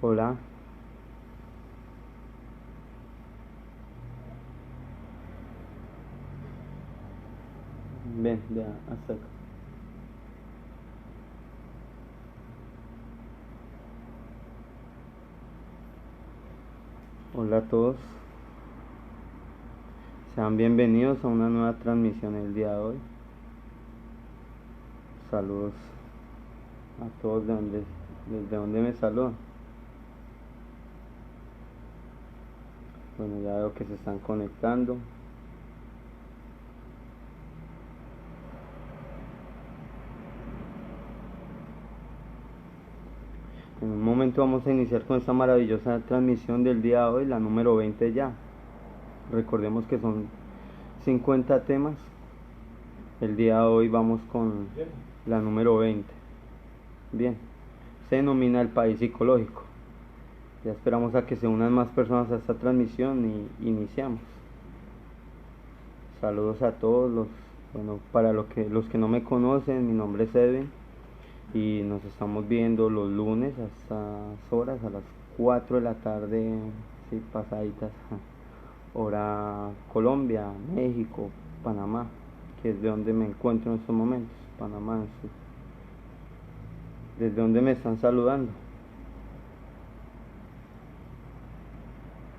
Hola, ven, ya, hasta acá. Hola a todos, sean bienvenidos a una nueva transmisión el día de hoy. Saludos a todos desde donde me saludan. Bueno, ya veo que se están conectando. En un momento vamos a iniciar con esta maravillosa transmisión del día de hoy, la número 20 ya. Recordemos que son 50 temas. El día de hoy vamos con la número 20. Bien, se denomina el país psicológico. Ya esperamos a que se unan más personas a esta transmisión y iniciamos. Saludos a todos para los que no me conocen, mi nombre es Edwin y nos estamos viendo los lunes a estas horas, a las 4 de la tarde, sí, pasaditas, hora Colombia, México, Panamá, que es de donde me encuentro en estos momentos, Panamá, sí, desde donde me están saludando.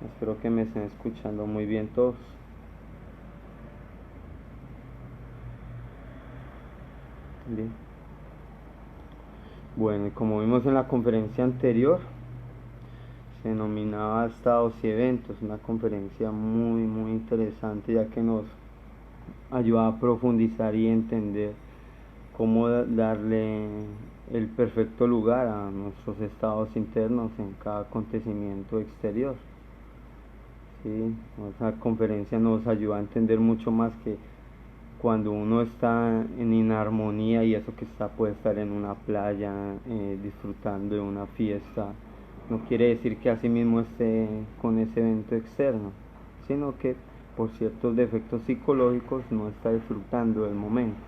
Espero que me estén escuchando muy bien todos. Bien. Bueno, y como vimos en la conferencia anterior, se denominaba Estados y Eventos, una conferencia muy interesante, ya que nos ayuda a profundizar y entender cómo darle el perfecto lugar a nuestros estados internos en cada acontecimiento exterior. ¿Sí? Esa conferencia nos ayuda a entender mucho más que cuando uno está en inarmonía, y eso que puede estar en una playa disfrutando de una fiesta, no quiere decir que así mismo esté con ese evento externo, sino que por ciertos defectos psicológicos no está disfrutando del momento.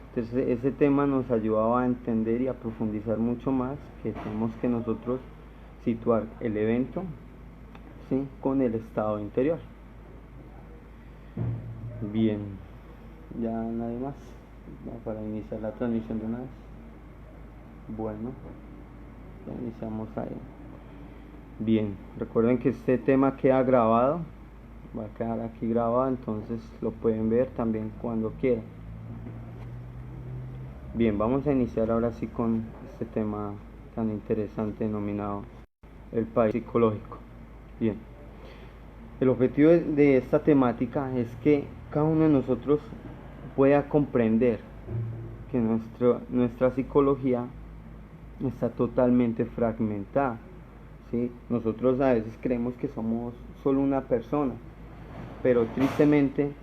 Entonces ese tema nos ayudaba a entender y a profundizar mucho más que tenemos que nosotros situar el evento, ¿sí?, con el estado interior. Bien, ya nadie más, ya para iniciar la transmisión de una vez. Bueno, ya iniciamos ahí. Bien, recuerden que este tema queda grabado, va a quedar aquí grabado, entonces lo pueden ver también cuando quieran. Bien, vamos a iniciar ahora sí con este tema tan interesante denominado el país psicológico. Bien, el objetivo de esta temática es que cada uno de nosotros pueda comprender que nuestra psicología está totalmente fragmentada, ¿sí? Nosotros a veces creemos que somos solo una persona, pero tristemente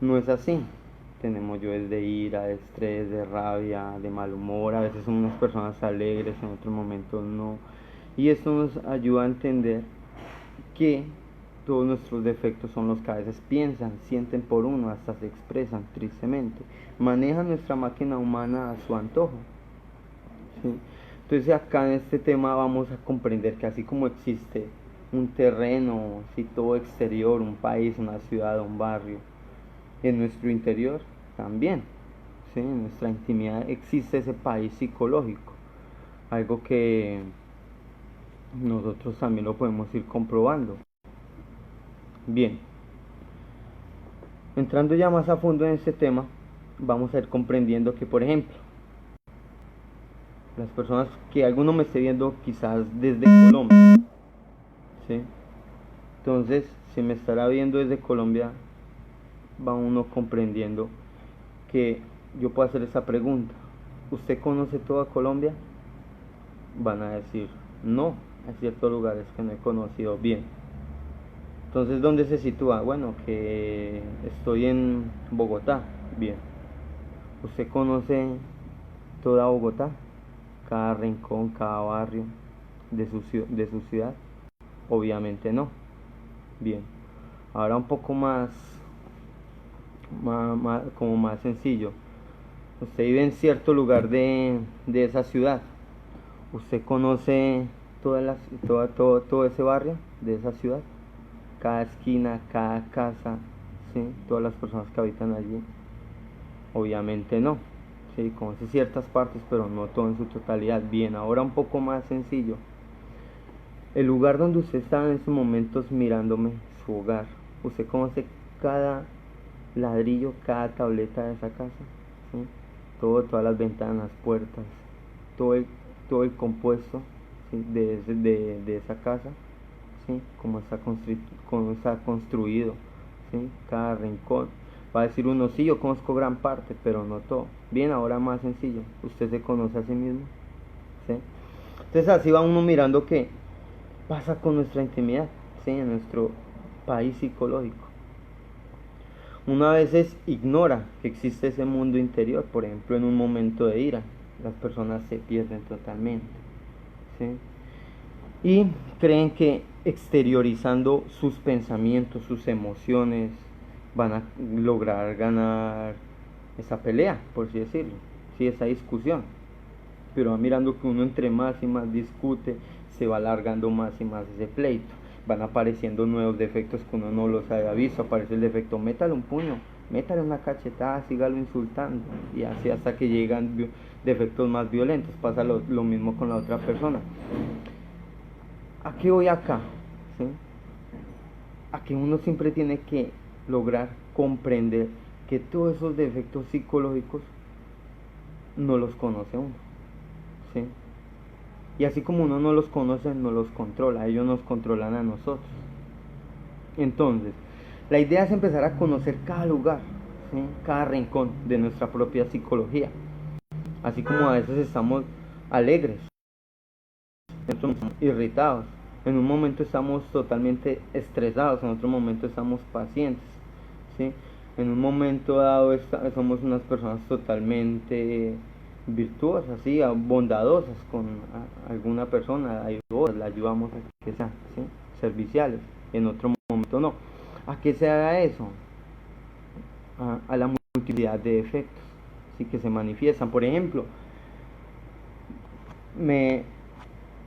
no es así. Tenemos yo de ira, de estrés, de rabia, de mal humor, a veces somos unas personas alegres, en otros momentos no. Y esto nos ayuda a entender que todos nuestros defectos son los que a veces piensan, sienten por uno, hasta se expresan tristemente. Manejan nuestra máquina humana a su antojo, ¿sí? Entonces acá en este tema vamos a comprender que así como existe un terreno, ¿sí?, todo exterior, un país, una ciudad, un barrio, en nuestro interior también, ¿sí?, en nuestra intimidad existe ese país psicológico, algo que nosotros también lo podemos ir comprobando. Bien, entrando ya más a fondo en este tema, vamos a ir comprendiendo que, por ejemplo, las personas que alguno me esté viendo quizás desde Colombia, ¿sí? Entonces, si me estará viendo desde Colombia, va uno comprendiendo que yo puedo hacer esa pregunta: ¿usted conoce toda Colombia? Van a decir, no, hay ciertos lugares que no he conocido bien. Entonces, ¿dónde se sitúa? Bueno, que estoy en Bogotá. Bien, ¿usted conoce toda Bogotá? Cada rincón, cada barrio de su ciudad. Obviamente no. Bien, ahora un poco como más sencillo. Usted vive en cierto lugar de esa ciudad. ¿Usted conoce todo ese barrio de esa ciudad, cada esquina, cada casa, ¿sí? Todas las personas que habitan allí, obviamente no, ¿sí? Conoce ciertas partes, pero no todo en su totalidad. Bien, ahora un poco más sencillo. El lugar donde usted está en estos momentos mirándome, su hogar, usted conoce cada ladrillo, cada tableta de esa casa, ¿sí? Todas las ventanas, puertas, todo el, todo el compuesto, ¿sí? de esa casa, ¿sí? Cómo está construido, ¿sí? Cada rincón. Va a decir uno, sí, yo conozco gran parte, pero no todo. Bien, ahora más sencillo, usted se conoce a sí mismo, ¿sí? Entonces así va uno mirando qué pasa con nuestra intimidad, ¿sí? En nuestro país psicológico. Uno a veces ignora que existe ese mundo interior, por ejemplo, en un momento de ira, las personas se pierden totalmente, ¿sí? Y creen que exteriorizando sus pensamientos, sus emociones, van a lograr ganar esa pelea, por así decirlo, ¿sí? Esa discusión. Pero va mirando que uno entre más y más discute, se va alargando más y más ese pleito. Van apareciendo nuevos defectos que uno no los había visto. Aparece el defecto, métale un puño, métale una cachetada, sígalo insultando. Y así hasta que llegan defectos más violentos. Pasa lo mismo con la otra persona. ¿A qué voy acá? ¿Sí? A que uno siempre tiene que lograr comprender que todos esos defectos psicológicos no los conoce uno, ¿sí? Y así como uno no los conoce, no los controla, ellos nos controlan a nosotros. Entonces, la idea es empezar a conocer cada lugar, ¿sí? Cada rincón de nuestra propia psicología. Así como a veces estamos alegres, estamos irritados, en un momento estamos totalmente estresados, en otro momento estamos pacientes, ¿sí? En un momento dado somos unas personas totalmente virtuosas, ¿sí? Bondadosas con alguna persona, la ayudamos a que sean, ¿sí? Serviciales, en otro momento no. ¿A qué se haga eso? A la multiplicidad de efectos, ¿sí? Que se manifiestan. Por ejemplo, me,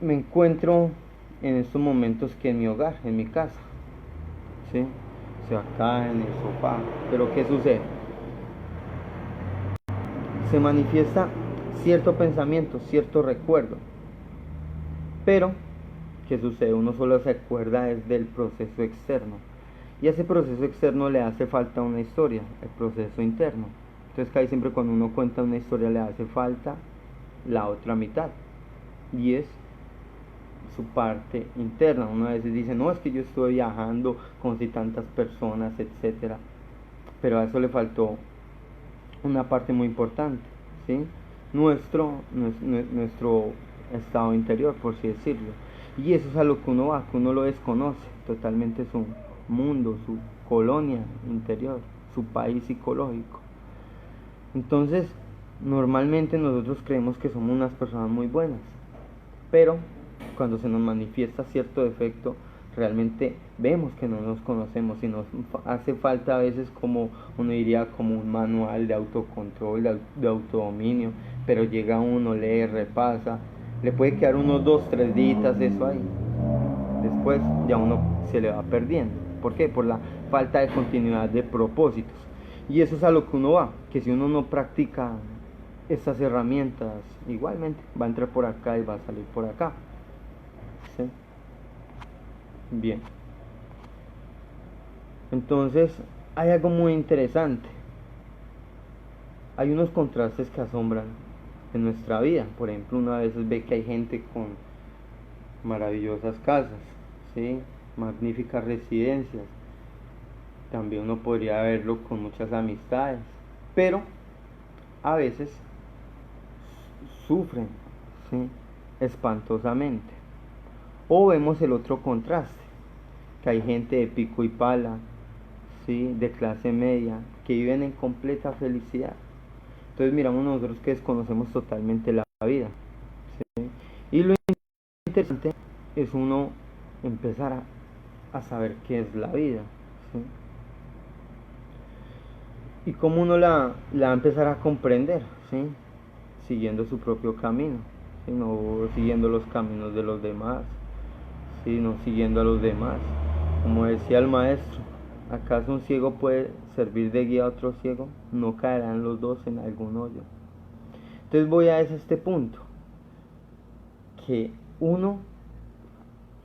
me encuentro en estos momentos que en mi hogar, en mi casa, ¿sí? O sea, acá en el sofá. Pero ¿qué sucede? Se manifiesta cierto pensamiento, cierto recuerdo. Pero, ¿qué sucede? Uno solo se acuerda del proceso externo. Y a ese proceso externo le hace falta una historia, el proceso interno. Entonces, casi siempre cuando uno cuenta una historia le hace falta la otra mitad. Y es su parte interna. Uno a veces dice, no, es que yo estuve viajando, conocí tantas personas, etcétera. Pero a eso le faltó una parte muy importante, ¿sí? Nuestro estado interior, por así decirlo. Y eso es a lo que uno va, que uno lo desconoce totalmente, su mundo, su colonia interior, su país psicológico. Entonces, normalmente nosotros creemos que somos unas personas muy buenas, pero cuando se nos manifiesta cierto defecto, realmente vemos que no nos conocemos y nos hace falta a veces, como uno diría, como un manual de autocontrol, de autodominio, pero llega uno, lee, repasa, le puede quedar unos 2, 3 días eso ahí, después ya uno se le va perdiendo. ¿Por qué? Por la falta de continuidad de propósitos. Y eso es a lo que uno va, que si uno no practica estas herramientas, igualmente va a entrar por acá y va a salir por acá. ¿Sí? Bien. Entonces, hay algo muy interesante. Hay unos contrastes que asombran en nuestra vida. Por ejemplo, uno a veces ve que hay gente con maravillosas casas, ¿sí? Magníficas residencias. También uno podría verlo con muchas amistades. Pero a veces sufren, ¿sí? Espantosamente. O vemos el otro contraste, que hay gente de pico y pala, ¿sí? De clase media, que viven en completa felicidad. Entonces miramos nosotros que desconocemos totalmente la vida, ¿sí? Y lo interesante es uno empezar a saber qué es la vida, ¿sí? Y cómo uno la va a empezar a comprender, ¿sí? Siguiendo su propio camino. ¿sí? No siguiendo los caminos de los demás, ¿sí? No siguiendo a los demás. Como decía el maestro, ¿acaso un ciego puede servir de guía a otro ciego? No caerán los dos en algún hoyo. Entonces voy a este punto, que uno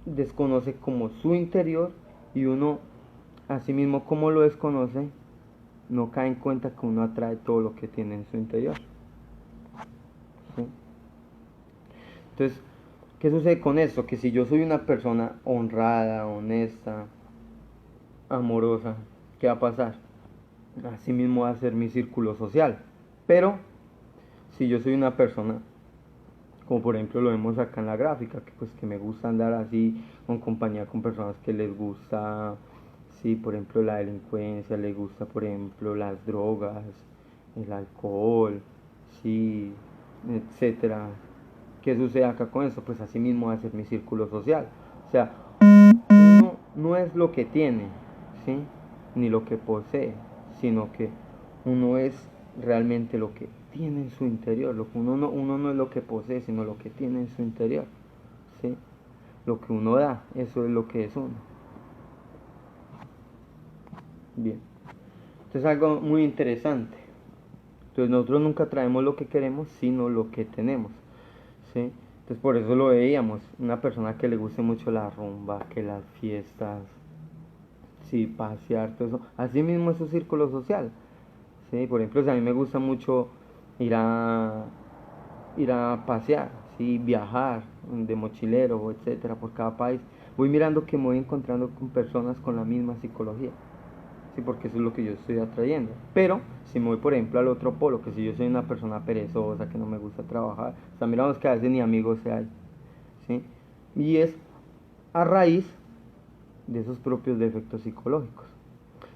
desconoce como su interior y uno, así mismo como lo desconoce, no cae en cuenta que uno atrae todo lo que tiene en su interior. ¿Sí? Entonces, ¿qué sucede con esto? Que si yo soy una persona honrada, honesta, amorosa, ¿qué va a pasar? Así mismo va a ser mi círculo social. Pero, si yo soy una persona, como por ejemplo lo vemos acá en la gráfica, que pues que me gusta andar así con compañía con personas que les gusta, sí, por ejemplo la delincuencia, les gusta por ejemplo las drogas, el alcohol, sí, etcétera. ¿Qué sucede acá con esto? Pues así mismo va a ser mi círculo social. O sea, uno no es lo que tiene, ¿sí? Ni lo que posee, sino que uno es realmente lo que tiene en su interior. Uno no es lo que posee, sino lo que tiene en su interior, ¿sí? Lo que uno da, eso es lo que es uno. Bien. Esto es algo muy interesante. Entonces nosotros nunca traemos lo que queremos, sino lo que tenemos, ¿sí? Entonces por eso lo veíamos, una persona que le guste mucho la rumba, que las fiestas, sí, pasear, todo eso, así mismo es su círculo social, ¿sí? Por ejemplo, si a mí me gusta mucho ir a, ir a pasear, ¿sí? Viajar de mochilero, etcétera, por cada país, voy mirando que me voy encontrando con personas con la misma psicología, sí, porque eso es lo que yo estoy atrayendo. Pero si me voy, por ejemplo, al otro polo, que si yo soy una persona perezosa, que no me gusta trabajar, o sea, miramos que a veces ni amigos se hay, ¿sí? Y es a raíz de esos propios defectos psicológicos.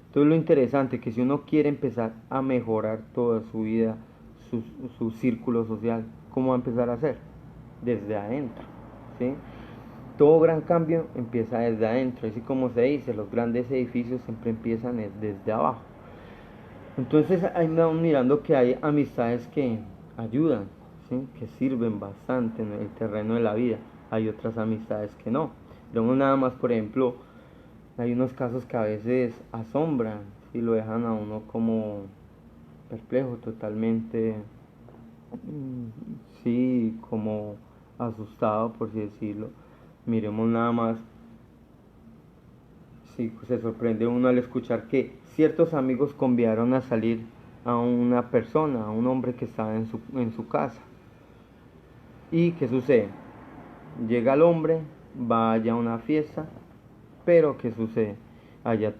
Entonces lo interesante es que si uno quiere empezar a mejorar toda su vida, su, su círculo social, ¿cómo va a empezar a hacer? Desde adentro, ¿sí? Todo gran cambio empieza desde adentro, así como se dice, los grandes edificios siempre empiezan desde abajo. Entonces ahí me van mirando que hay amistades que ayudan, ¿sí? Que sirven bastante en el terreno de la vida. Hay otras amistades que no. Vemos nada más, por ejemplo, hay unos casos que a veces asombran, ¿sí? Lo dejan a uno como perplejo totalmente, sí, como asustado, por así decirlo. Miremos nada más, sí, se sorprende uno al escuchar que ciertos amigos convidaron a salir a una persona, a un hombre que estaba en su casa. ¿Y qué sucede? Llega el hombre, va allá a una fiesta, pero ¿qué sucede? Allá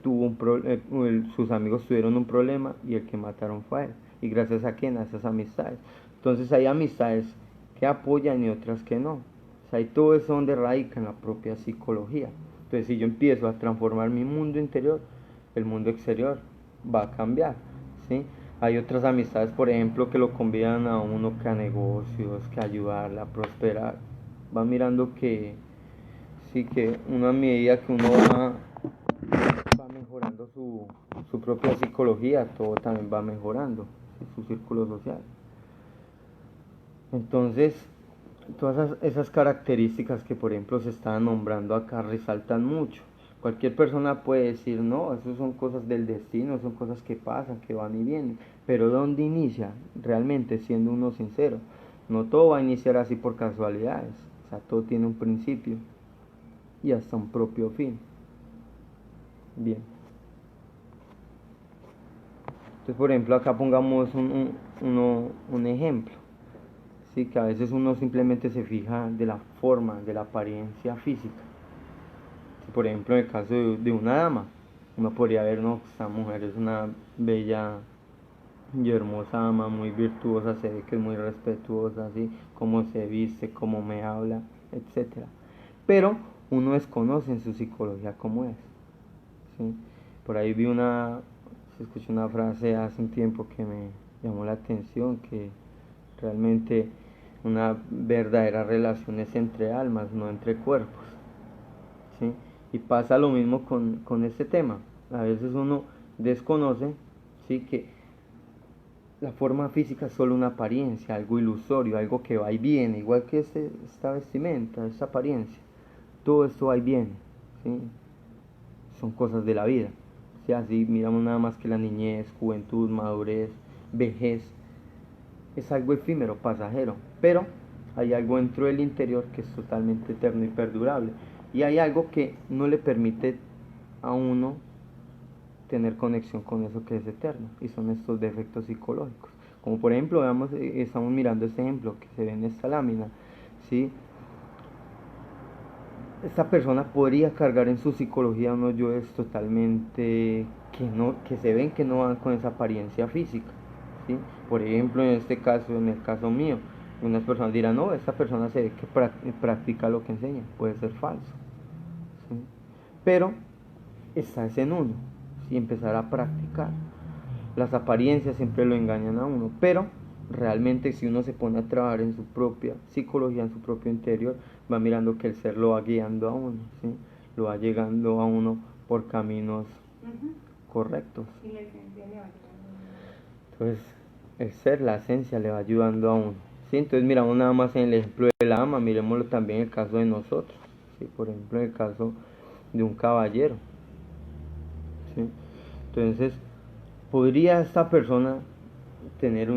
sus amigos tuvieron un problema y el que mataron fue a él. ¿Y gracias a quién? A esas amistades. Entonces hay amistades que apoyan y otras que no. O sea, y todo eso donde radica en la propia psicología. Entonces si yo empiezo a transformar mi mundo interior, el mundo exterior va a cambiar, ¿sí? Hay otras amistades, por ejemplo, que lo convidan a uno que a negocios, que a ayudarle a prosperar. Va mirando que sí, que una medida que uno va mejorando su propia psicología, todo también va mejorando, ¿sí? Su círculo social. Entonces, todas esas características que por ejemplo se están nombrando acá resaltan mucho. Cualquier persona puede decir, no, eso son cosas del destino, son cosas que pasan, que van y vienen. Pero ¿dónde inicia? Realmente, siendo uno sincero. No todo va a iniciar así por casualidades. O sea, todo tiene un principio y hasta un propio fin. Bien. Entonces, por ejemplo, acá pongamos un ejemplo. Sí, que a veces uno simplemente se fija de la forma, de la apariencia física. Si, por ejemplo, en el caso de una dama, uno podría ver, no, esta mujer es una bella y hermosa dama, muy virtuosa, se ve que es muy respetuosa, así, cómo se viste, cómo me habla, etcétera. Pero uno desconoce en su psicología cómo es, ¿sí? Por ahí se escuchó una frase hace un tiempo que me llamó la atención, que realmente una verdadera relación es entre almas, no entre cuerpos, ¿sí? Y pasa lo mismo con este tema. A veces uno desconoce, ¿sí? Que la forma física es solo una apariencia, algo ilusorio, algo que va y viene, igual que esta vestimenta, esta apariencia. Todo esto va y viene, ¿sí? Son cosas de la vida. ¿Sí? Así miramos nada más que la niñez, juventud, madurez, vejez. Es algo efímero, pasajero, pero hay algo dentro del interior que es totalmente eterno y perdurable. Y hay algo que no le permite a uno tener conexión con eso que es eterno, y son estos defectos psicológicos. Como por ejemplo, veamos, estamos mirando este ejemplo que se ve en esta lámina, ¿sí? Esta persona podría cargar en su psicología unos yoes totalmente que se ven que no van con esa apariencia física, ¿sí? Por ejemplo, en este caso, en el caso mío, unas personas dirán, no, esta persona se ve que practica lo que enseña, puede ser falso, ¿sí? Pero está en uno, ¿sí? Empezar a practicar. Las apariencias siempre lo engañan a uno, pero realmente si uno se pone a trabajar en su propia psicología, en su propio interior, va mirando que el ser lo va guiando a uno, ¿sí? Lo va llegando a uno por caminos correctos. Y la esencia le va ayudando. Entonces, el ser, la esencia le va ayudando a uno, ¿sí? Entonces miramos nada más en el ejemplo de la ama, miremoslo también en el caso de nosotros, ¿sí? Por ejemplo, en el caso de un caballero, ¿sí? Entonces, ¿podría esta persona tener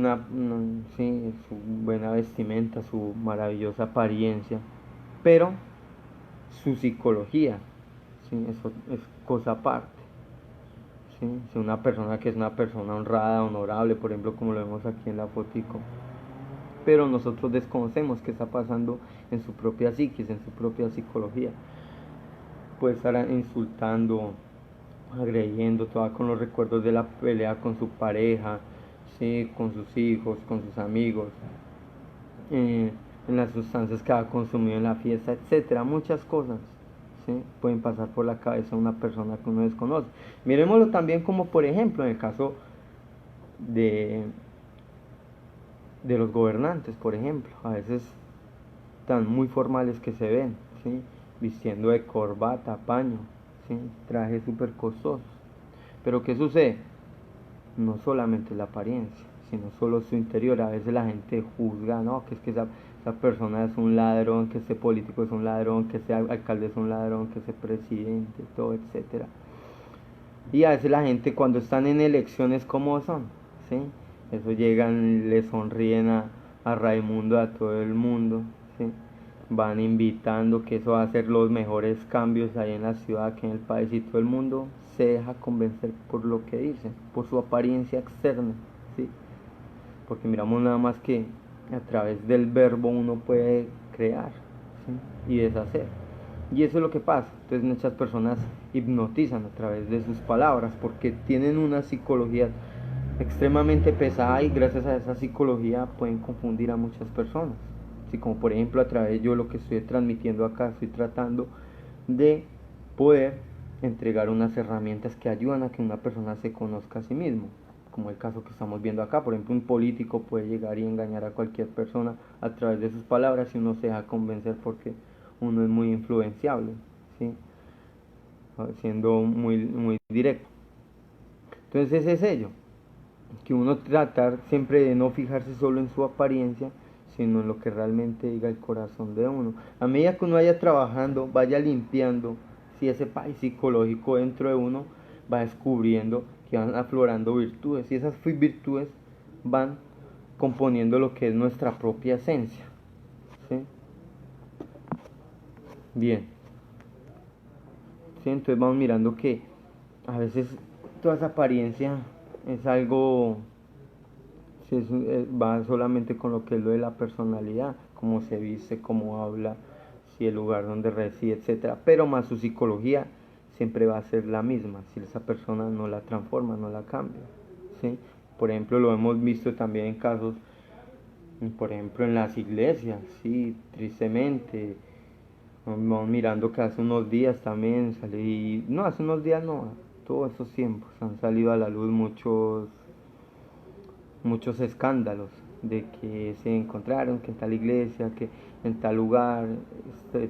sí, su buena vestimenta, su maravillosa apariencia, pero su psicología, ¿sí? Eso es cosa aparte? ¿Sí? Si una persona que es una persona honrada, honorable, por ejemplo, como lo vemos aquí en la fotico, pero nosotros desconocemos qué está pasando en su propia psiquis, en su propia psicología, puede estar insultando, agrediendo, toda con los recuerdos de la pelea con su pareja, ¿sí? Con sus hijos, con sus amigos, en las sustancias que ha consumido en la fiesta, etcétera, muchas cosas, ¿sí? Pueden pasar por la cabeza de una persona que uno desconoce. Miremoslo también como por ejemplo en el caso de, de los gobernantes, por ejemplo, a veces tan muy formales que se ven, ¿sí? Vistiendo de corbata, paño, ¿sí? Trajes súper costosos. Pero ¿qué sucede? No solamente la apariencia, sino solo su interior. A veces la gente juzga, ¿no? Que es que esa persona es un ladrón, que ese político es un ladrón, que ese alcalde es un ladrón, que ese presidente, todo, etcétera. Y a veces la gente cuando están en elecciones, ¿cómo son? ¿Sí? Eso llegan, le sonríen a Raimundo, a todo el mundo, ¿sí? Van invitando que eso va a ser los mejores cambios ahí en la ciudad, que en el país, y todo el mundo se deja convencer por lo que dicen, por su apariencia externa, ¿sí? Porque miramos nada más que a través del verbo uno puede crear, ¿sí? Y deshacer. Y eso es lo que pasa. Entonces muchas personas hipnotizan a través de sus palabras porque tienen una psicología extremadamente pesada, y gracias a esa psicología pueden confundir a muchas personas. Así como por ejemplo a través de yo lo que estoy transmitiendo acá, estoy tratando de poder entregar unas herramientas que ayudan a que una persona se conozca a sí mismo, como el caso que estamos viendo acá. Por ejemplo, un político puede llegar y engañar a cualquier persona a través de sus palabras, y uno se deja convencer porque uno es muy influenciable, ¿sí? Siendo muy directo. Entonces ese es ello, que uno tratar siempre de no fijarse solo en su apariencia, sino en lo que realmente diga el corazón de uno. A medida que uno vaya trabajando, vaya limpiando, si ese país psicológico dentro de uno, va descubriendo que van aflorando virtudes, y esas virtudes van componiendo lo que es nuestra propia esencia, ¿sí? Bien, ¿sí? Entonces vamos mirando que a veces toda esa apariencia es algo, va solamente con lo que es lo de la personalidad, cómo se viste, cómo habla, si el lugar donde reside, etcétera. Pero más su psicología siempre va a ser la misma si esa persona no la transforma, no la cambia, ¿sí? Por ejemplo, lo hemos visto también en casos, por ejemplo, en las iglesias, sí, tristemente. Vamos mirando que hace unos días también salí, no, hace unos días no, todos esos tiempos han salido a la luz muchos escándalos de que se encontraron que en tal iglesia, que en tal lugar,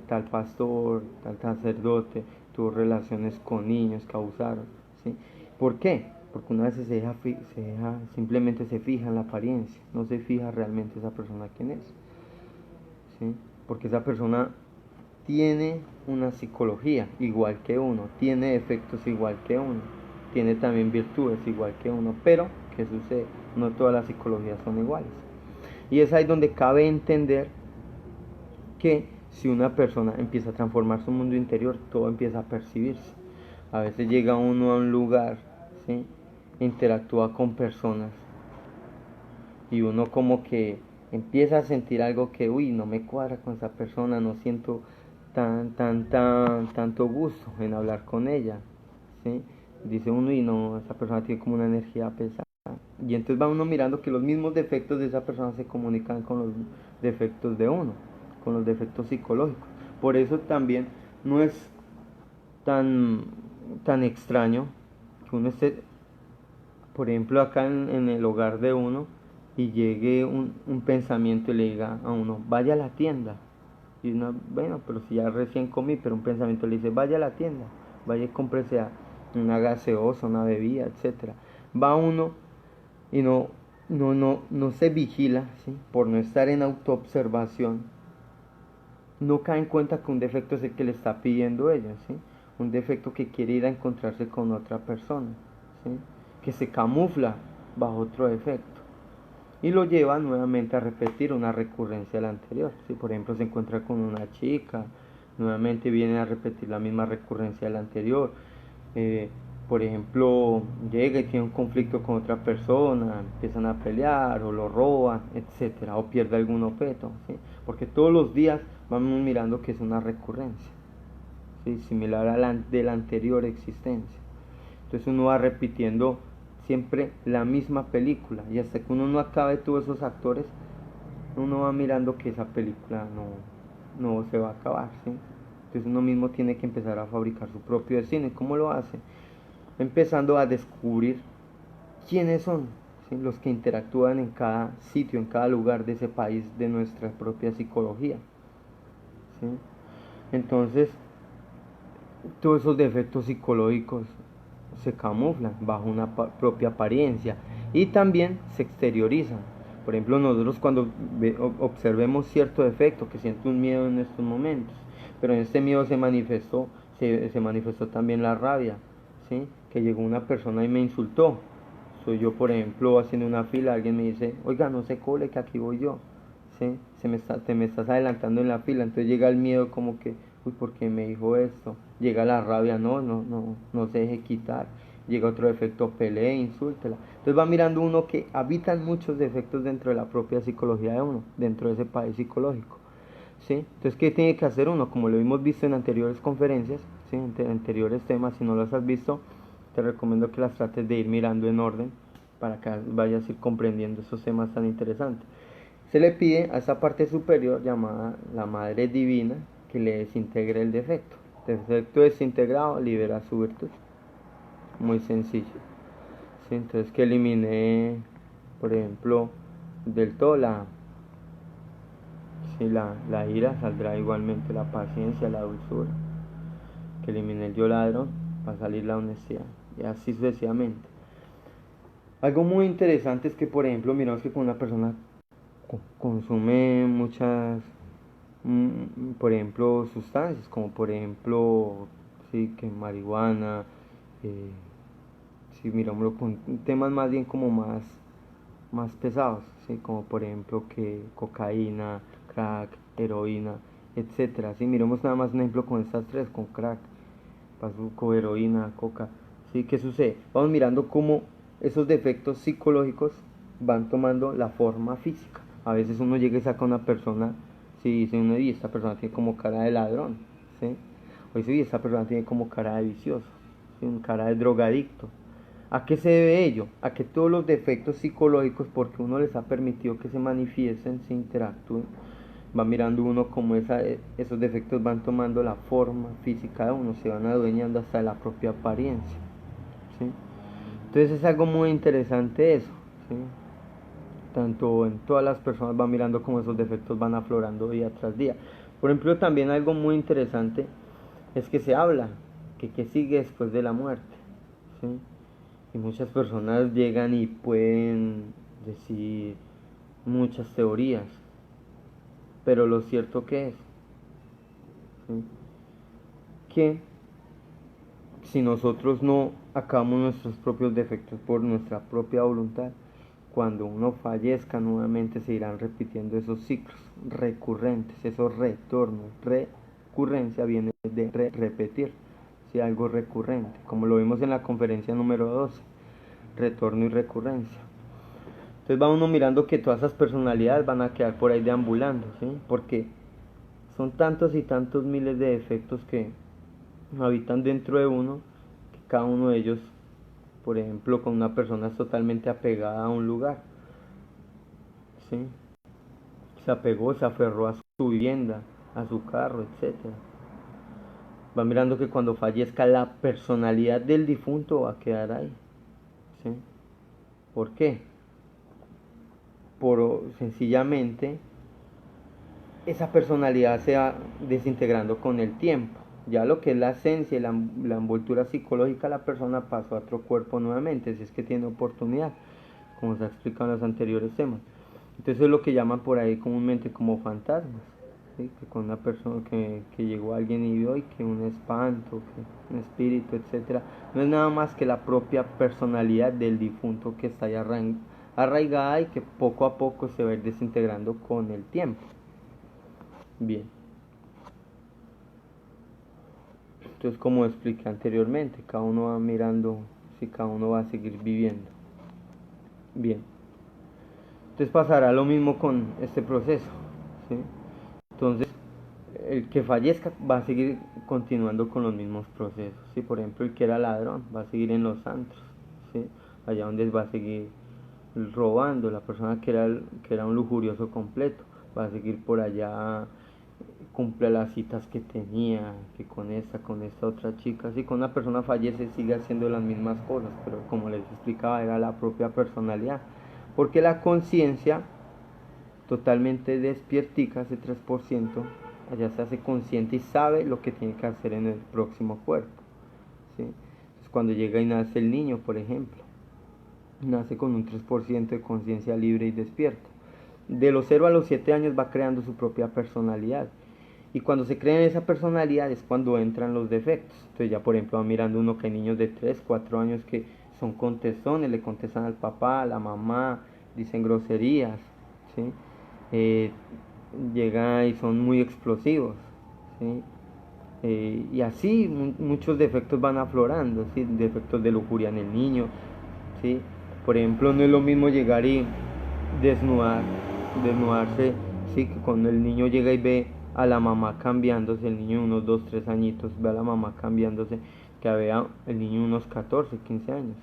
tal pastor, tal sacerdote tuvo relaciones con niños que abusaron, ¿sí? ¿Por qué? porque una vez simplemente se fija en la apariencia, no se fija realmente esa persona quién es, ¿sí? Porque esa persona tiene una psicología igual que uno, tiene defectos igual que uno, tiene también virtudes igual que uno, pero ¿qué sucede? No todas las psicologías son iguales. Y es ahí donde cabe entender que si una persona empieza a transformar su mundo interior, todo empieza a percibirse. A veces llega uno a un lugar, ¿sí? Interactúa con personas y uno como que empieza a sentir algo que, uy, no me cuadra con esa persona, no siento tanto gusto en hablar con ella, ¿sí? Dice uno, y no, esa persona tiene como una energía pesada. Y entonces va uno mirando que los mismos defectos de esa persona se comunican con los defectos de uno, con los defectos psicológicos. Por eso también no es tan, tan extraño que uno esté, por ejemplo, acá en el hogar de uno y llegue un pensamiento y le diga a uno, vaya a la tienda. Y uno, bueno, pero si ya recién comí, pero un pensamiento le dice, vaya a la tienda, vaya y cómprese una gaseosa, una bebida, etcétera. Va uno y no se vigila, ¿sí? Por no estar en autoobservación, no cae en cuenta que un defecto es el que le está pidiendo ella, ¿sí? Un defecto que quiere ir a encontrarse con otra persona, ¿sí? Que se camufla bajo otro defecto y lo lleva nuevamente a repetir una recurrencia de la anterior. Si por ejemplo se encuentra con una chica, nuevamente viene a repetir la misma recurrencia de la anterior. Eh, por ejemplo, llega y tiene un conflicto con otra persona, empiezan a pelear o lo roban, etcétera, o pierde algún objeto, ¿sí? Porque todos los días vamos mirando que es una recurrencia, ¿sí? Similar a la de la anterior existencia. Entonces uno va repitiendo siempre la misma película y hasta que uno no acabe todos esos actores, uno va mirando que esa película no se va a acabar, ¿sí? Entonces uno mismo tiene que empezar a fabricar su propio destino. ¿Y cómo lo hace? Empezando a descubrir quiénes son, ¿sí? Los que interactúan en cada sitio, en cada lugar de ese país, de nuestra propia psicología, ¿sí? Entonces, todos esos defectos psicológicos se camuflan bajo una propia apariencia y también se exteriorizan. Por ejemplo, nosotros cuando observemos cierto defecto, que siento un miedo en estos momentos, pero en este miedo se manifestó también la rabia, ¿sí? Que llegó una persona y me insultó. Soy yo, por ejemplo, haciendo una fila, alguien me dice, oiga, no se cole que aquí voy yo, ¿sí? Te me estás adelantando en la fila, entonces llega el miedo como que, uy, ¿por qué me dijo esto? Llega la rabia, no se deje quitar. Llega otro defecto, pelee, insúltela. Entonces va mirando uno que habitan muchos defectos dentro de la propia psicología de uno, dentro de ese país psicológico, ¿sí? Entonces, ¿qué tiene que hacer uno? Como lo hemos visto en anteriores conferencias, ¿sí? En anteriores temas, si no los has visto, te recomiendo que las trates de ir mirando en orden para que vayas a ir comprendiendo esos temas tan interesantes. Se le pide a esa parte superior llamada la Madre Divina que le desintegre el defecto. El defecto desintegrado libera su virtud. Muy sencillo. ¿Sí? Entonces que elimine, por ejemplo, del todo la ira, saldrá igualmente la paciencia, la dulzura. Que elimine el yo ladrón, va a salir la honestidad. Y así sucesivamente. Algo muy interesante es que, por ejemplo, miramos que cuando una persona consume muchas, por ejemplo, sustancias, como por ejemplo, sí, que marihuana, eh, si miramos con temas más bien como más pesados, ¿sí? Como por ejemplo que cocaína, crack, heroína, etcétera. Si miramos nada más un ejemplo con estas tres, con crack, bazuco, heroína, coca, ¿sí? ¿Qué sucede? Vamos mirando cómo esos defectos psicológicos van tomando la forma física. A veces uno llega y saca a una persona, si dice uno, y esta persona tiene como cara de ladrón, ¿sí? O dice, y esta persona tiene como cara de vicioso, ¿sí? Cara de drogadicto. ¿A qué se debe ello? A que todos los defectos psicológicos, porque uno les ha permitido que se manifiesten, se interactúen, va mirando uno como esos defectos van tomando la forma física de uno, se van adueñando hasta de la propia apariencia, ¿sí? Entonces es algo muy interesante eso, ¿sí? Tanto en todas las personas va mirando cómo esos defectos van aflorando día tras día. Por ejemplo, también algo muy interesante es que se habla que sigue después de la muerte, ¿sí? Y muchas personas llegan y pueden decir muchas teorías, pero lo cierto que es, ¿sí? Que si nosotros no acabamos nuestros propios defectos por nuestra propia voluntad, cuando uno fallezca nuevamente se irán repitiendo esos ciclos recurrentes, esos retornos. Recurrencia viene de repetir, si algo recurrente, como lo vimos en la conferencia número 12, retorno y recurrencia. Entonces va uno mirando que todas esas personalidades van a quedar por ahí deambulando, ¿sí? Porque son tantos y tantos miles de defectos que habitan dentro de uno, que cada uno de ellos, por ejemplo, con una persona es totalmente apegada a un lugar, ¿sí? Se apegó, se aferró a su vivienda, a su carro, etcétera. Va mirando que cuando fallezca la personalidad del difunto va a quedar ahí, ¿sí? ¿Por qué? Por sencillamente esa personalidad se va desintegrando con el tiempo. Ya lo que es la esencia y la envoltura psicológica, la persona pasó a otro cuerpo nuevamente, si es que tiene oportunidad, como se ha explicado en los anteriores temas. Entonces es lo que llaman por ahí comúnmente como fantasmas, ¿sí? Que con una persona que llegó alguien y vio y que un espanto, que un espíritu, etcétera, no es nada más que la propia personalidad del difunto que está ahí arraigada y que poco a poco se va a ir desintegrando con el tiempo. Bien. Entonces, como expliqué anteriormente, cada uno va mirando si cada uno va a seguir viviendo. Bien. Entonces pasará lo mismo con este proceso, ¿sí? Entonces, el que fallezca va a seguir continuando con los mismos procesos, ¿sí? Por ejemplo, el que era ladrón va a seguir en los antros, ¿sí? Allá donde va a seguir robando. La persona que era un lujurioso completo va a seguir por allá, cumple las citas que tenía, que con esta otra chica. Si con una persona fallece sigue haciendo las mismas cosas, pero como les explicaba era la propia personalidad, porque la conciencia totalmente despiertica, ese 3%, allá se hace consciente y sabe lo que tiene que hacer en el próximo cuerpo, ¿sí? Entonces cuando llega y nace el niño, por ejemplo, nace con un 3% de conciencia libre y despierta. De los 0 a los 7 años va creando su propia personalidad. Y cuando se crea en esa personalidad es cuando entran los defectos. Entonces ya por ejemplo va mirando uno que hay niños de 3, 4 años que son contestones, le contestan al papá, a la mamá, dicen groserías, ¿sí? Eh, Llegan y son muy explosivos, ¿sí? Y así muchos defectos van aflorando, ¿sí? Defectos de lujuria en el niño, ¿sí? Por ejemplo, no es lo mismo llegar y desnudarse, ¿sí? Que cuando el niño llega y ve a la mamá cambiándose, el niño de unos 2 3 añitos, ve a la mamá cambiándose, que vea el niño de unos 14 15 años,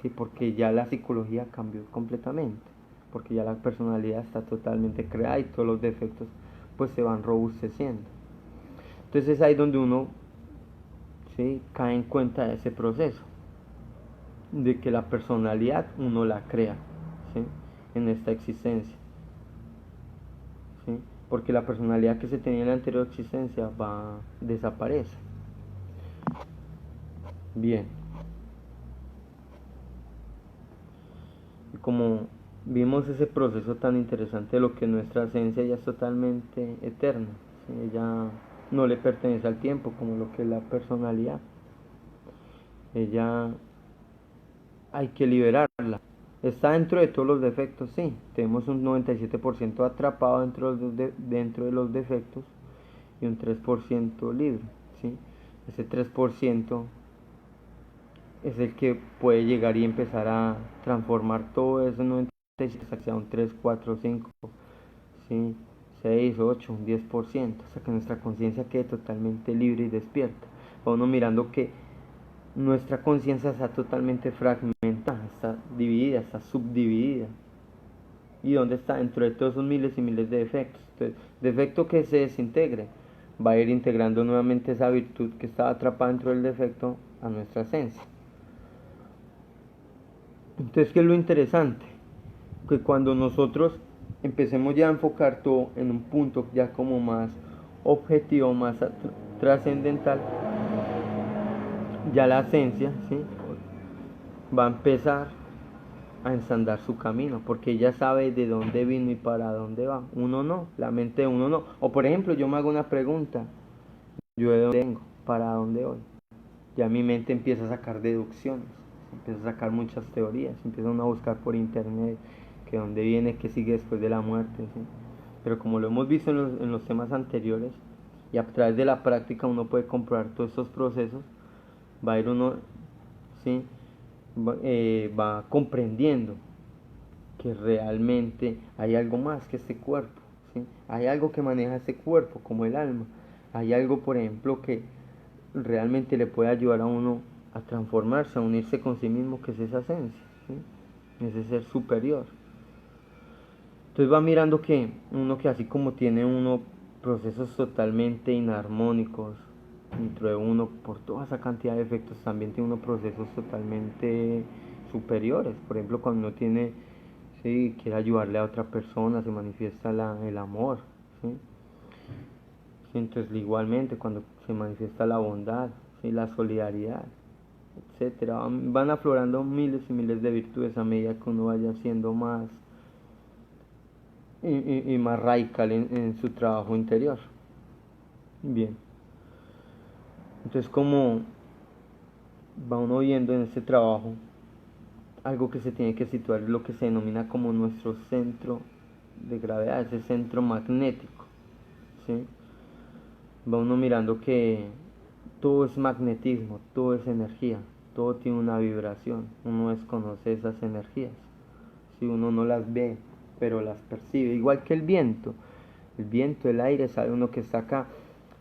¿sí? Porque ya la psicología cambió completamente, porque ya la personalidad está totalmente creada y todos los defectos pues se van robusteciendo. Entonces es ahí donde uno, ¿sí? Cae en cuenta de ese proceso, de que la personalidad uno la crea, ¿sí? En esta existencia, ¿sí? Porque la personalidad que se tenía en la anterior existencia desaparece. Bien, y como vimos ese proceso tan interesante de lo que nuestra esencia ya es totalmente eterna, ¿sí? Ella no le pertenece al tiempo como lo que es la personalidad. Ella hay que liberarla. Está dentro de todos los defectos, sí. Tenemos un 97% atrapado dentro de los defectos y un 3% libre, ¿sí? Ese 3% es el que puede llegar y empezar a transformar todo ese 97% hasta que sea un 3 4 5, ¿sí? 6 8 un 10%, hasta que nuestra conciencia quede totalmente libre y despierta. Va uno mirando que nuestra conciencia está totalmente fragmentada, está dividida, está subdividida. ¿Y dónde está? Dentro de todos esos miles y miles de defectos. Entonces, defecto que se desintegre va a ir integrando nuevamente esa virtud que estaba atrapada dentro del defecto a nuestra esencia. Entonces, ¿qué es lo interesante? Que cuando nosotros empecemos ya a enfocar todo en un punto ya como más objetivo, más trascendental, ya la esencia, ¿sí? va a empezar a ensandar su camino, porque ella sabe de dónde vino y para dónde va. Uno no, la mente de uno no. O por ejemplo, yo me hago una pregunta, yo de dónde vengo, para dónde voy. Ya mi mente empieza a sacar deducciones, empieza a sacar muchas teorías, empieza uno a buscar por internet que dónde viene, qué sigue después de la muerte, ¿sí? Pero como lo hemos visto en los temas anteriores, y a través de la práctica uno puede comprobar todos estos procesos, va a ir uno, ¿sí? Va comprendiendo que realmente hay algo más que este cuerpo, ¿sí? Hay algo que maneja este cuerpo, como el alma. Hay algo, por ejemplo, que realmente le puede ayudar a uno a transformarse, a unirse con sí mismo, que es esa esencia, ¿sí? Ese ser superior. Entonces va mirando que uno que así como tiene uno procesos totalmente inarmónicos dentro de uno por toda esa cantidad de efectos, también tiene unos procesos totalmente superiores. Por ejemplo, cuando uno tiene, sí, quiere ayudarle a otra persona, se manifiesta el amor, ¿sí? Sí, entonces igualmente cuando se manifiesta la bondad, ¿sí? La solidaridad, etcétera, van aflorando miles y miles de virtudes a medida que uno vaya siendo más y más radical en su trabajo interior. Bien, entonces como va uno viendo en este trabajo, algo que se tiene que situar es lo que se denomina como nuestro centro de gravedad, ese centro magnético, ¿sí? Va uno mirando que todo es magnetismo, todo es energía, todo tiene una vibración, uno desconoce esas energías, si uno no las ve, pero las percibe, igual que el viento, el aire, sabe uno que está acá,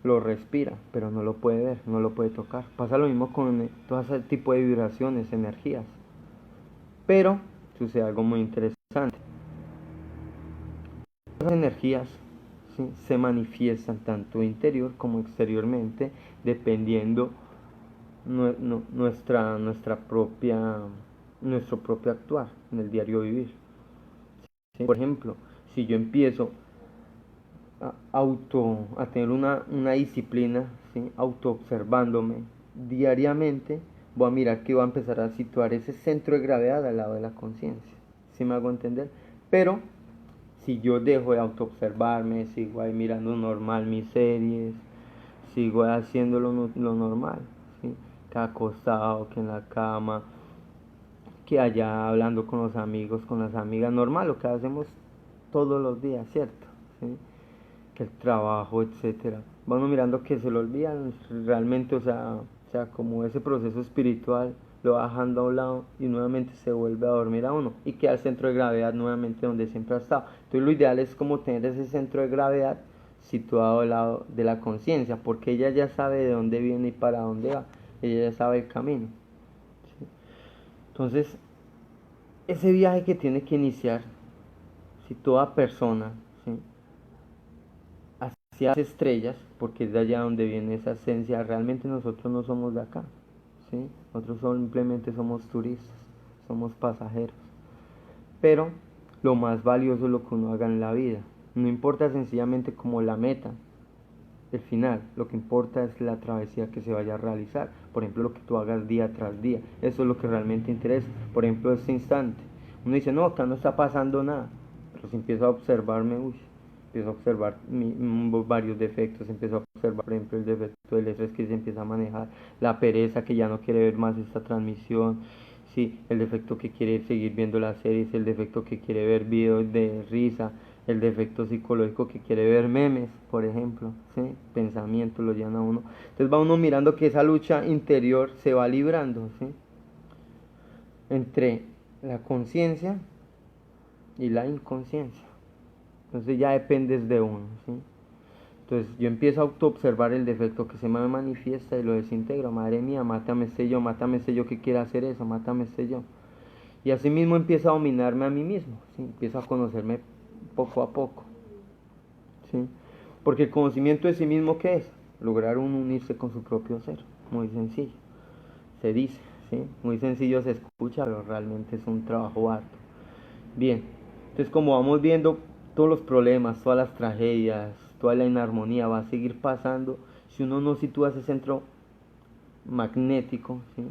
lo respira, pero no lo puede ver, no lo puede tocar. Pasa lo mismo con todo ese tipo de vibraciones, energías. Pero sucede algo muy interesante. Las energías, ¿sí?, se manifiestan tanto interior como exteriormente, dependiendo nuestra propia, nuestro propio actuar en el diario vivir. ¿Sí? Por ejemplo, si yo empiezo a tener una disciplina, ¿sí?, auto observándome diariamente, voy a mirar que voy a empezar a situar ese centro de gravedad al lado de la conciencia. ¿Sí me hago entender? Pero si yo dejo de auto observarme, sigo ahí mirando normal mis series, sigo haciendo lo normal, ¿sí?, que acostado, que en la cama, que allá hablando con los amigos, con las amigas, normal, lo que hacemos todos los días, ¿cierto? ¿Sí? Que el trabajo, etcétera. Vamos mirando que se lo olvidan realmente, o sea, como ese proceso espiritual lo va dejando a un lado y nuevamente se vuelve a dormir a uno y queda el centro de gravedad nuevamente donde siempre ha estado. Entonces lo ideal es como tener ese centro de gravedad situado al lado de la conciencia, porque ella ya sabe de dónde viene y para dónde va, ella ya sabe el camino, ¿sí? Entonces, ese viaje que tiene que iniciar, si toda persona, ¿sí?, hacia las estrellas, porque es de allá donde viene esa esencia, realmente nosotros no somos de acá, ¿sí? Nosotros simplemente somos turistas, somos pasajeros. Pero lo más valioso es lo que uno haga en la vida. No importa sencillamente como la meta, el final, lo que importa es la travesía que se vaya a realizar. Por ejemplo, lo que tú hagas día tras día, eso es lo que realmente interesa. Por ejemplo, este instante, uno dice, no, acá no está pasando nada, pero si empiezo a observarme, uy, empiezo a observar varios defectos, empiezo a observar, por ejemplo, el defecto del estrés que se empieza a manejar, la pereza que ya no quiere ver más esta transmisión, sí, el defecto que quiere seguir viendo las series, el defecto que quiere ver videos de risa, el defecto psicológico que quiere ver memes, por ejemplo, ¿sí? Pensamientos lo llevan a uno. Entonces va uno mirando que esa lucha interior se va librando, ¿sí?, entre la conciencia y la inconsciencia. Entonces ya dependes de uno, ¿sí? Entonces yo empiezo a auto-observar el defecto que se me manifiesta y lo desintegro. Madre mía, mátame este yo que quiera hacer eso, mátame este yo. Y así mismo empiezo a dominarme a mí mismo, ¿sí? Empiezo a conocerme poco a poco, ¿sí? Porque el conocimiento de sí mismo, ¿qué es? Lograr uno unirse con su propio ser. Muy sencillo. Se dice, ¿sí? Muy sencillo se escucha, pero realmente es un trabajo harto. Bien, entonces como vamos viendo, todos los problemas, todas las tragedias, toda la inarmonía va a seguir pasando si uno no sitúa ese centro magnético, ¿sí?,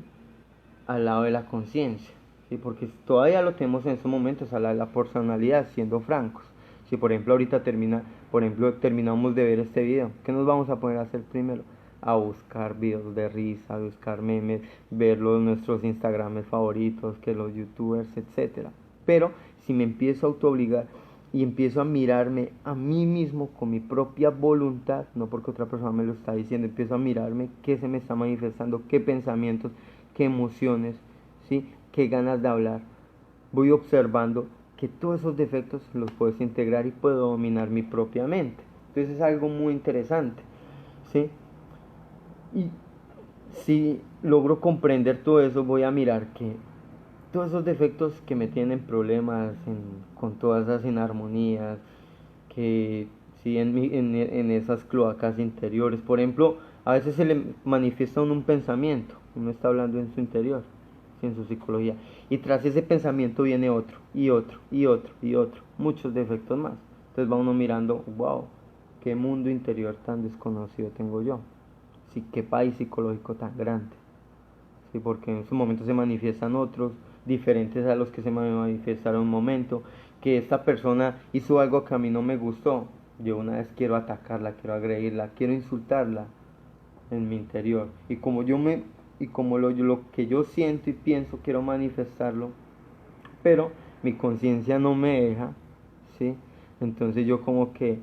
al lado de la conciencia, ¿sí? Porque todavía lo tenemos en estos momentos al lado de la personalidad, siendo francos. Si por ejemplo ahorita terminamos de ver este video, ¿qué nos vamos a poner a hacer primero? A buscar videos de risa, a buscar memes, ver nuestros Instagrames favoritos, que los youtubers, etcétera. Pero si me empiezo a autoobligar y empiezo a mirarme a mí mismo con mi propia voluntad, no porque otra persona me lo está diciendo, empiezo a mirarme qué se me está manifestando, qué pensamientos, qué emociones, ¿sí? Qué ganas de hablar. Voy observando que todos esos defectos los puedo integrar y puedo dominar mi propia mente. Entonces es algo muy interesante, ¿sí? Y si logro comprender todo eso, voy a mirar que todos esos defectos que me tienen problemas con todas esas inarmonías, que sí en esas cloacas interiores, por ejemplo, a veces se le manifiesta un pensamiento, uno está hablando en su interior, ¿sí? En su psicología, y tras ese pensamiento viene otro, y otro, y otro, y otro, muchos defectos más. Entonces va uno mirando, wow, qué mundo interior tan desconocido tengo yo, sí, qué país psicológico tan grande. ¿Sí? Porque en su momento se manifiestan otros diferentes a los que se manifestaron un momento, que esta persona hizo algo que a mí no me gustó, yo una vez quiero atacarla, quiero agredirla, quiero insultarla en mi interior, y como lo que yo siento y pienso quiero manifestarlo, pero mi conciencia no me deja, ¿sí? Entonces yo como que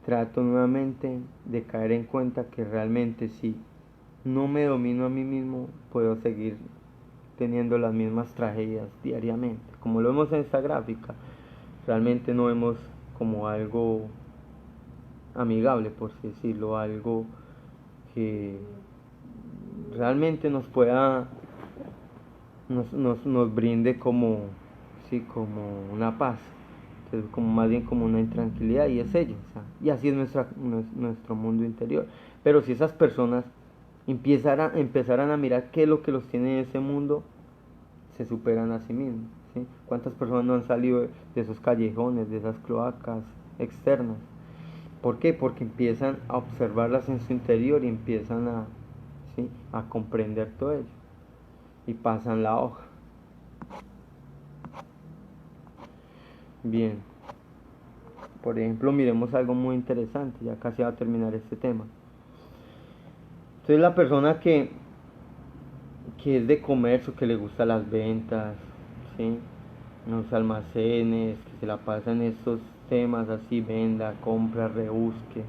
trato nuevamente de caer en cuenta que realmente si no me domino a mí mismo, puedo seguir teniendo las mismas tragedias diariamente. Como lo vemos en esta gráfica, realmente no vemos como algo amigable, por así decirlo, algo que realmente nos pueda, nos brinde como, sí, como una paz. Entonces, como más bien como una intranquilidad, y es ello, o sea, y así es nuestro mundo interior. Pero si esas personas empezaran a mirar qué es lo que los tiene en ese mundo, se superan a sí mismos, ¿sí? ¿Cuántas personas no han salido de esos callejones, de esas cloacas externas? ¿Por qué? Porque empiezan a observarlas en su interior y empiezan ¿sí? a comprender todo ello, y pasan la hoja. Bien, por ejemplo, miremos algo muy interesante, ya casi va a terminar este tema. Entonces la persona que es de comercio, que le gusta las ventas, ¿sí? Los almacenes, que se la pasa en estos temas así, venda, compra, rebusque,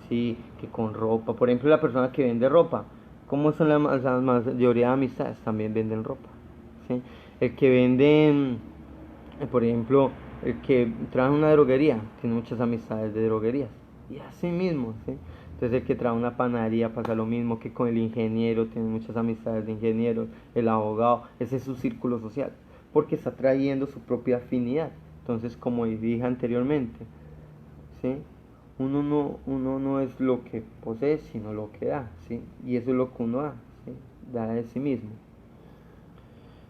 ¿sí? Que con ropa, por ejemplo, la persona que vende ropa, ¿cómo son la mayoría de amistades? También venden ropa, ¿sí? El que vende, por ejemplo, el que trabaja en una droguería, tiene muchas amistades de droguerías, y así mismo, ¿sí? Entonces el que trabaja en una panadería pasa lo mismo, que con el ingeniero, tiene muchas amistades de ingenieros, el abogado, ese es su círculo social, porque está trayendo su propia afinidad. Entonces, como dije anteriormente, ¿sí? Uno no es lo que posee, sino lo que da, ¿sí? Y eso es lo que uno da, ¿sí? Da de sí mismo.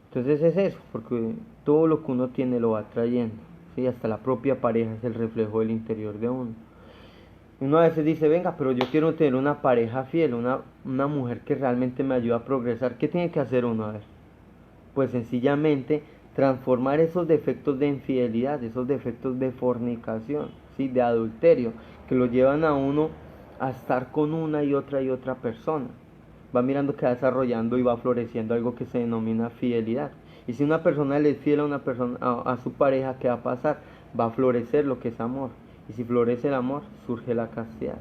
Entonces es eso, porque todo lo que uno tiene lo va trayendo, ¿sí? Hasta la propia pareja es el reflejo del interior de uno. Uno a veces dice, venga, pero yo quiero tener una pareja fiel, una mujer que realmente me ayude a progresar. ¿Qué tiene que hacer uno? A ver, pues sencillamente transformar esos defectos de infidelidad, esos defectos de fornicación, ¿sí? De adulterio, que lo llevan a uno a estar con una y otra persona. Va mirando que va desarrollando y va floreciendo algo que se denomina fidelidad. Y si una persona le es fiel a una persona, a su pareja, ¿qué va a pasar? Va a florecer lo que es amor. Y si florece el amor, surge la castidad.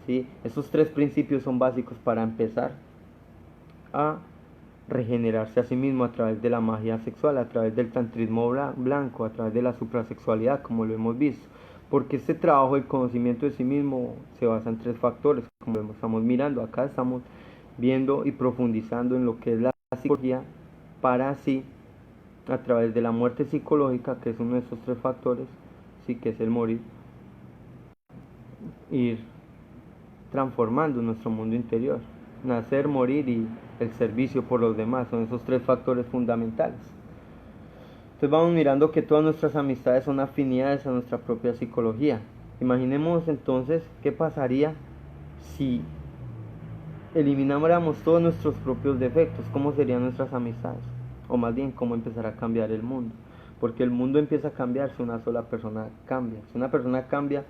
¿Sí? Esos tres principios son básicos para empezar a regenerarse a sí mismo a través de la magia sexual, a través del tantrismo blanco, a través de la suprasexualidad, como lo hemos visto. Porque este trabajo del conocimiento de sí mismo se basa en tres factores, como lo estamos mirando. Acá estamos viendo y profundizando en lo que es la psicología, para así, a través de la muerte psicológica, que es uno de esos tres factores, sí, que es el morir, ir transformando nuestro mundo interior. Nacer, morir y el servicio por los demás son esos tres factores fundamentales. Entonces vamos mirando que todas nuestras amistades son afinidades a nuestra propia psicología. Imaginemos entonces qué pasaría si elimináramos todos nuestros propios defectos, ¿cómo serían nuestras amistades? O más bien, ¿cómo empezará a cambiar el mundo? Porque el mundo empieza a cambiar si una sola persona cambia. Si una persona cambia,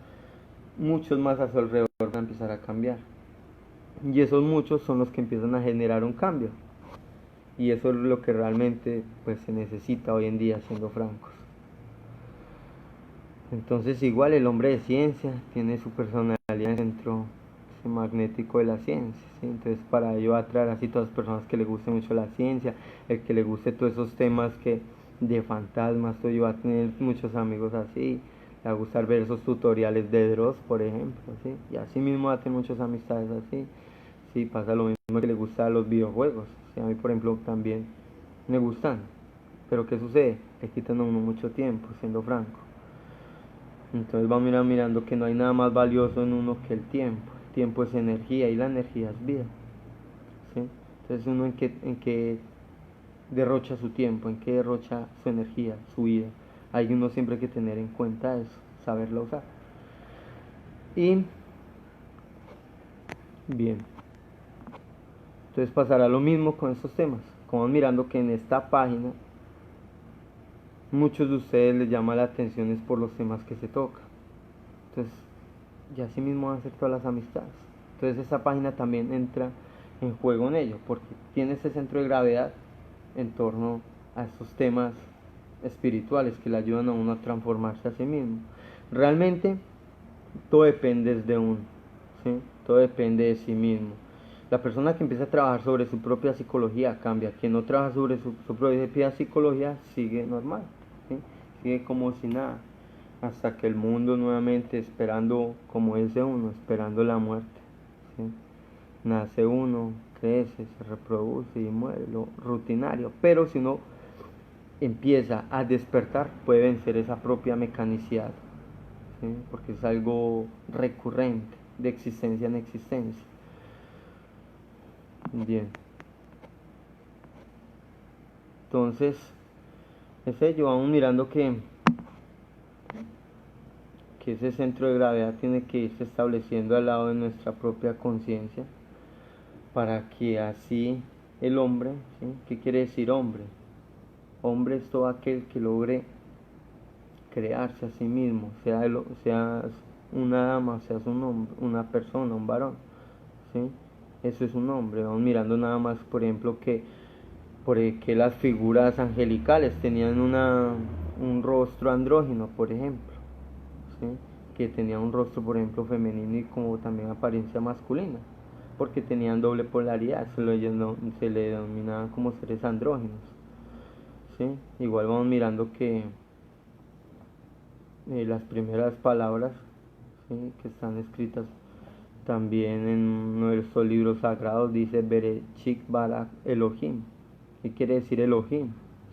muchos más a su alrededor van a empezar a cambiar. Y esos muchos son los que empiezan a generar un cambio. Y eso es lo que realmente pues, se necesita hoy en día, siendo francos. Entonces igual el hombre de ciencia tiene su personalidad en el centro magnético de la ciencia, ¿sí? Entonces para ello atraer así todas las personas que le guste mucho la ciencia, el que le guste todos esos temas que de fantasmas, todo, yo va a tener muchos amigos así, le va a gustar ver esos tutoriales de Dross, por ejemplo, ¿sí? Y así mismo va a tener muchas amistades así, sí, pasa lo mismo que le gusta a los videojuegos, ¿sí? A mí por ejemplo también me gustan, pero ¿qué sucede? Le quitan a uno mucho tiempo, siendo franco. Entonces vamos mirando que no hay nada más valioso en uno que el tiempo. El tiempo es energía y la energía es vida. ¿Sí? Entonces uno en qué derrocha su tiempo, en qué derrocha su energía, su vida. Hay uno siempre que tener en cuenta eso, saberla usar. Y bien, entonces pasará lo mismo con estos temas. Como mirando que en esta página muchos de ustedes les llama la atención es por los temas que se tocan. Entonces, y así mismo van a ser todas las amistades. Entonces esa página también entra en juego en ello, porque tiene ese centro de gravedad en torno a estos temas espirituales que le ayudan a uno a transformarse a sí mismo. Realmente todo depende de uno, ¿sí? Todo depende de sí mismo. La persona que empieza a trabajar sobre su propia psicología cambia. Quien no trabaja sobre su propia psicología sigue normal, ¿sí? Sigue como si nada, hasta que el mundo nuevamente esperando, como dice uno, esperando la muerte, ¿sí? Nace uno, crece, se reproduce y muere, lo rutinario. Pero si uno empieza a despertar, puede vencer esa propia mecanicidad, ¿sí? Porque es algo recurrente, de existencia en existencia. Bien. Entonces, es ello, vamos mirando que ese centro de gravedad tiene que irse estableciendo al lado de nuestra propia conciencia, para que así el hombre, ¿sí? ¿Qué quiere decir hombre? Hombre es todo aquel que logre crearse a sí mismo, sea una dama, seas un hombre, una persona, un varón, ¿sí? Eso es un hombre. Vamos mirando nada más, por ejemplo, que las figuras angelicales tenían un rostro andrógino, por ejemplo, ¿sí? Que tenía un rostro, por ejemplo, femenino y como también apariencia masculina, porque tenían doble polaridad, se le denominaban como seres andróginos, ¿sí? Igual vamos mirando que las primeras palabras, ¿sí? Que están escritas también en uno de estos libros sagrados dice Berechik Barak Elohim. ¿Qué quiere decir Elohim?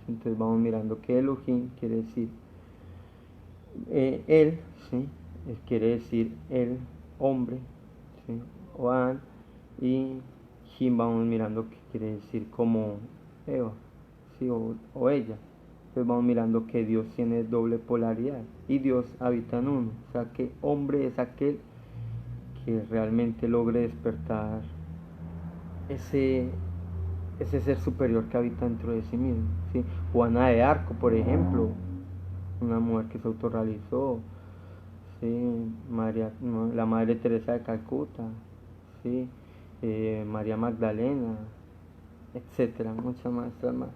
Entonces vamos mirando que Elohim quiere decir él, ¿sí? Quiere decir el hombre, ¿sí? Oan, y Jim vamos mirando que quiere decir como Eva, ¿sí? O ella. Entonces vamos mirando que Dios tiene doble polaridad y Dios habita en uno. O sea que hombre es aquel que realmente logre despertar ese, ese ser superior que habita dentro de sí mismo, ¿sí? Juana de Arco, por ejemplo, una mujer que se autorrealizó, ¿sí? La Madre Teresa de Calcuta, ¿sí? María Magdalena, etcétera, muchas maestras más.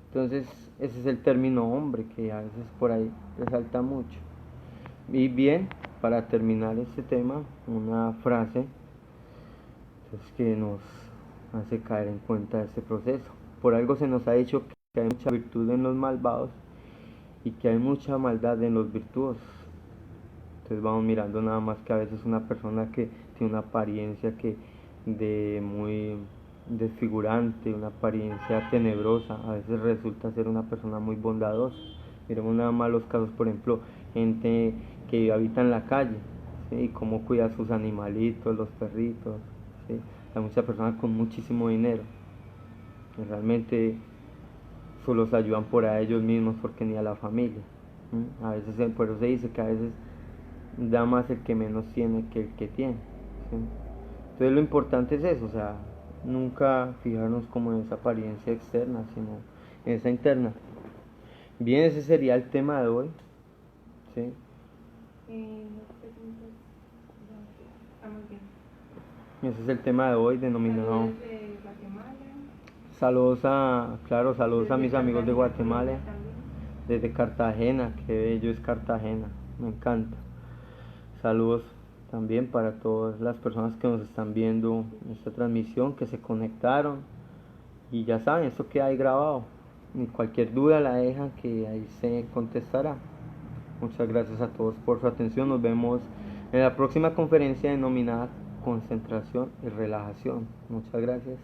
Entonces, ese es el término hombre que a veces por ahí resalta mucho. Y bien, para terminar este tema, una frase pues, que nos hace caer en cuenta de este proceso. Por algo se nos ha dicho que hay mucha virtud en los malvados y que hay mucha maldad en los virtuosos. Entonces vamos mirando nada más que a veces una persona que tiene una apariencia que de muy desfigurante, una apariencia tenebrosa, a veces resulta ser una persona muy bondadosa. Miremos nada más los casos, por ejemplo, gente que habita en la calle, ¿sí? Y cómo cuida a sus animalitos, los perritos, ¿sí? Hay muchas personas con muchísimo dinero que realmente solo se ayudan por a ellos mismos porque ni a la familia, ¿sí? A veces, por eso se dice que a veces da más el que menos tiene que el que tiene, ¿sí? Entonces lo importante es eso, o sea, nunca fijarnos como en esa apariencia externa, sino en esa interna. Bien, ese sería el tema de hoy, ¿sí? Las preguntas, estamos bien. Ese es el tema de hoy denominado. Saludos de Guatemala. Saludos a Desde mis amigos de Cartagena, Guatemala, Colombia también. desde Cartagena, que bello es Cartagena, me encanta. Saludos también para todas las personas que nos están viendo en esta transmisión, que se conectaron. Y ya saben, esto queda ahí grabado. Y cualquier duda la dejan que ahí se contestará. Muchas gracias a todos por su atención. Nos vemos en la próxima conferencia denominada Concentración y Relajación. Muchas gracias.